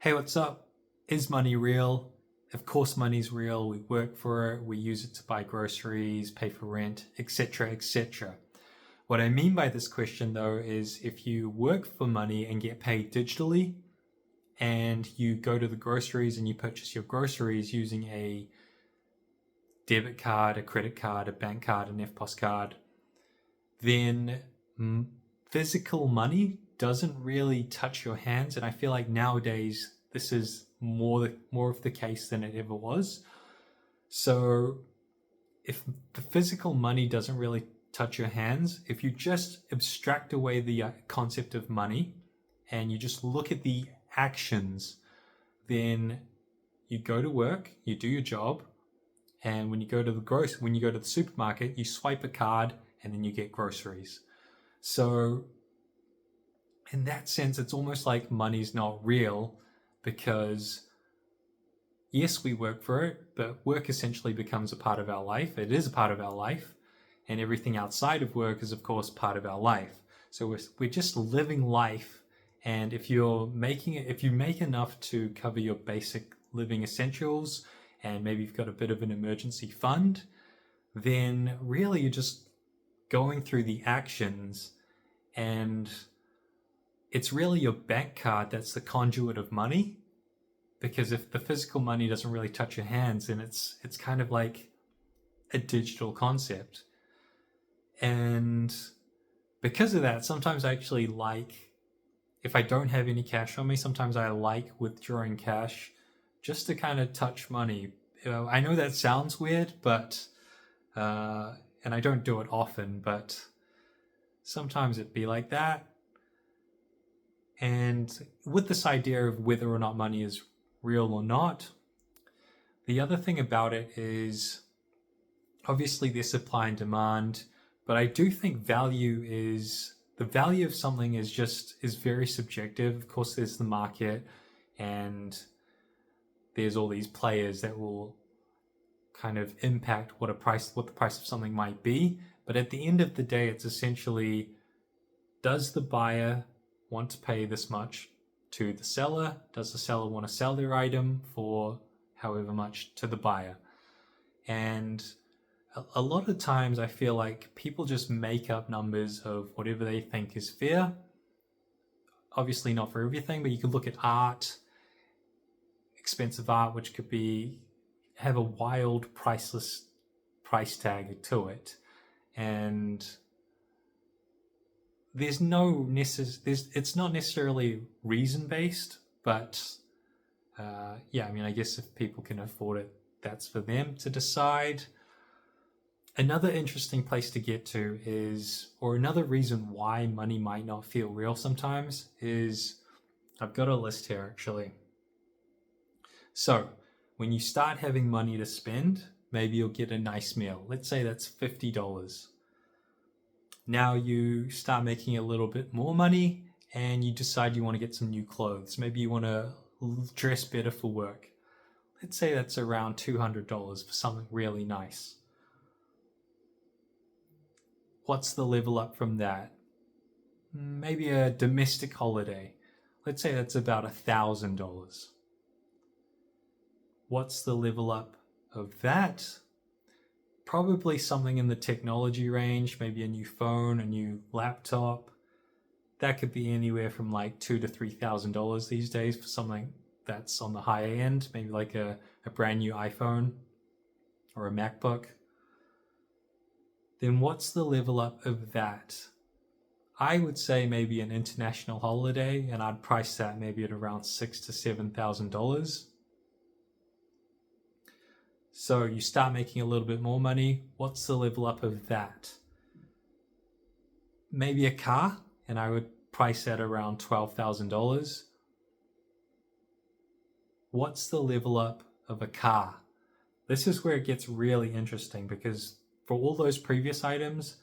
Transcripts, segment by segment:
Hey, what's up? Is money real? Of course, money's real. We work for it, we use it to buy groceries, pay for rent, etc., etc. What I mean by this question, though, is if you work for money and get paid digitally, and you go to the groceries and you purchase your groceries using a debit card, a credit card, a bank card, an FPOS card, then physical money doesn't really touch your hands. And I feel like nowadays this is more of the case than it ever was. So if the physical money doesn't really touch your hands, if you just abstract away the concept of money and you just look at the actions, then you go to work, you do your job, and when you go to the supermarket, you swipe a card and then you get groceries. So in that sense, it's almost like money's not real because yes, we work for it, but work essentially becomes a part of our life. It is a part of our life, and everything outside of work is, of course, part of our life. So we're just living life, and if you make enough to cover your basic living essentials, and maybe you've got a bit of an emergency fund, then really you're just going through the actions, and it's really your bank card that's the conduit of money. Because if the physical money doesn't really touch your hands, then it's kind of like a digital concept. And because of that, sometimes I actually like, if I don't have any cash on me, sometimes I like withdrawing cash just to kind of touch money. I know that sounds weird, but and I don't do it often, but sometimes it'd be like that. And with this idea of whether or not money is real or not, the other thing about it is obviously there's supply and demand, but I do think the value of something is very subjective. Of course, there's the market and there's all these players that will kind of impact what the price of something might be. But at the end of the day, it's essentially, does the buyer want to pay this much to the seller? Does the seller want to sell their item for however much to the buyer? And a lot of times I feel like people just make up numbers of whatever they think is fair. Obviously not for everything, but you could look at art, expensive art, which could have a wild priceless price tag to it. And it's not necessarily reason based, but I guess if people can afford it, that's for them to decide. Another interesting place to get to or another reason why money might not feel real sometimes is, I've got a list here actually. So when you start having money to spend, maybe you'll get a nice meal. Let's say that's $50. Now you start making a little bit more money and you decide you want to get some new clothes. Maybe you want to dress better for work. Let's say that's around $200 for something really nice. What's the level up from that? Maybe a domestic holiday. Let's say that's about $1,000. What's the level up of that? Probably something in the technology range, maybe a new phone, a new laptop. That could be anywhere from like $2,000 to $3,000 these days for something that's on the higher end, maybe like a brand new iPhone or a MacBook. Then what's the level up of that? I would say maybe an international holiday, and I'd price that maybe at around $6,000 to $7,000. So you start making a little bit more money. What's the level up of that? Maybe a car, and I would price that around $12,000. What's the level up of a car? This is where it gets really interesting, because for all those previous items,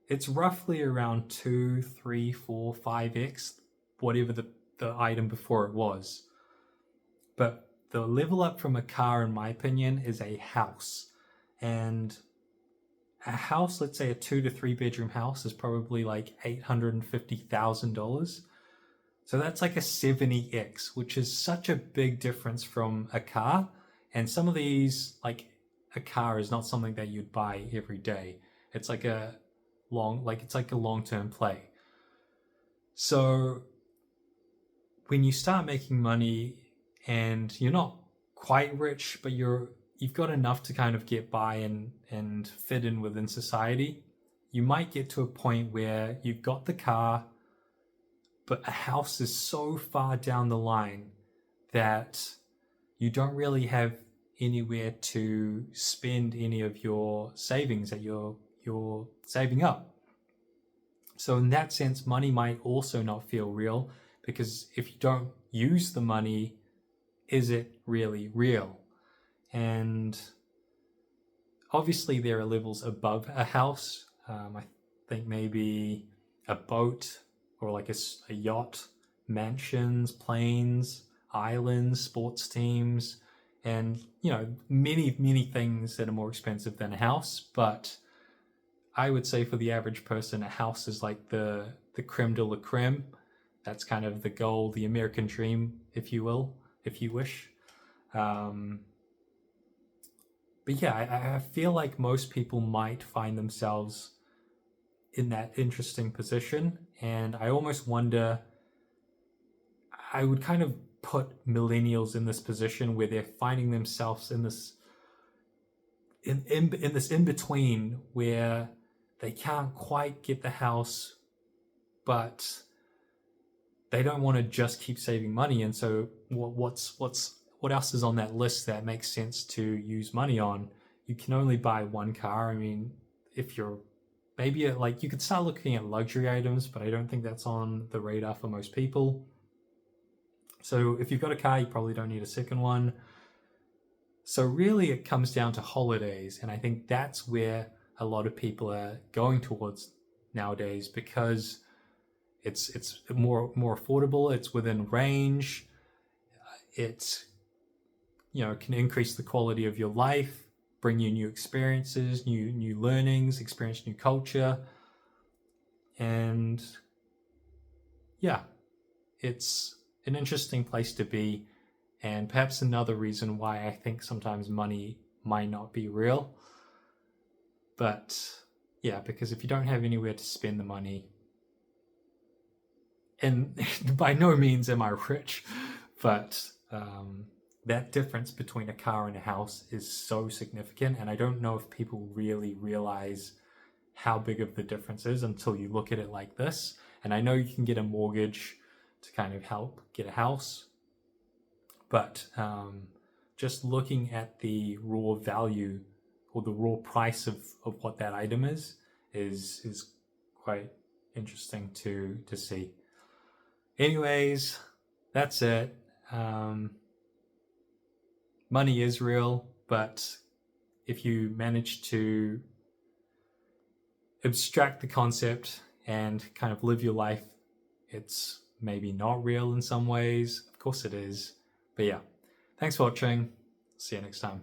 it's roughly around 2, 3, 4, 5x whatever the item before it was. But the level up from a car, in my opinion, is a house. And a house, let's say a 2 to 3 bedroom house, is probably like $850,000. So that's like a 70x, which is such a big difference from a car. And some of these, like a car is not something that you'd buy every day. It's like a long-term play. So when you start making money and you're not quite rich, but you've got enough to kind of get by and fit in within society, you might get to a point where you've got the car, but a house is so far down the line that you don't really have anywhere to spend any of your savings that you're saving up. So in that sense, money might also not feel real, because if you don't use the money, is it really real? And obviously there are levels above a house. I think maybe a boat, or like a yacht, mansions, planes, islands, sports teams, and many things that are more expensive than a house. But I would say for the average person, a house is like the creme de la creme. That's kind of the goal, the American dream, if you will, if you wish. But yeah, I feel like most people might find themselves in that interesting position. And I almost wonder, I would kind of put millennials in this position where they're finding themselves in this in between, where they can't quite get the house, but they don't want to just keep saving money. And so what else is on that list that makes sense to use money on? You can only buy one car. I mean, if you're maybe you could start looking at luxury items, but I don't think that's on the radar for most people. So if you've got a car, you probably don't need a second one. So really it comes down to holidays. And I think that's where a lot of people are going towards nowadays, because it's more affordable, it's within range, it can increase the quality of your life, bring you new experiences, new learnings, experience new culture. And yeah, it's an interesting place to be, and perhaps another reason why I think sometimes money might not be real. But yeah, because if you don't have anywhere to spend the money, and by no means am I rich, but that difference between a car and a house is so significant, and I don't know if people really realize how big of the difference is until you look at it like this. And I know you can get a mortgage to kind of help get a house, but just looking at the raw value or the raw price of what that item is quite interesting to see. Anyways, that's it. Money is real, but if you manage to abstract the concept and kind of live your life, it's maybe not real in some ways. Of course it is. But yeah, thanks for watching. See you next time.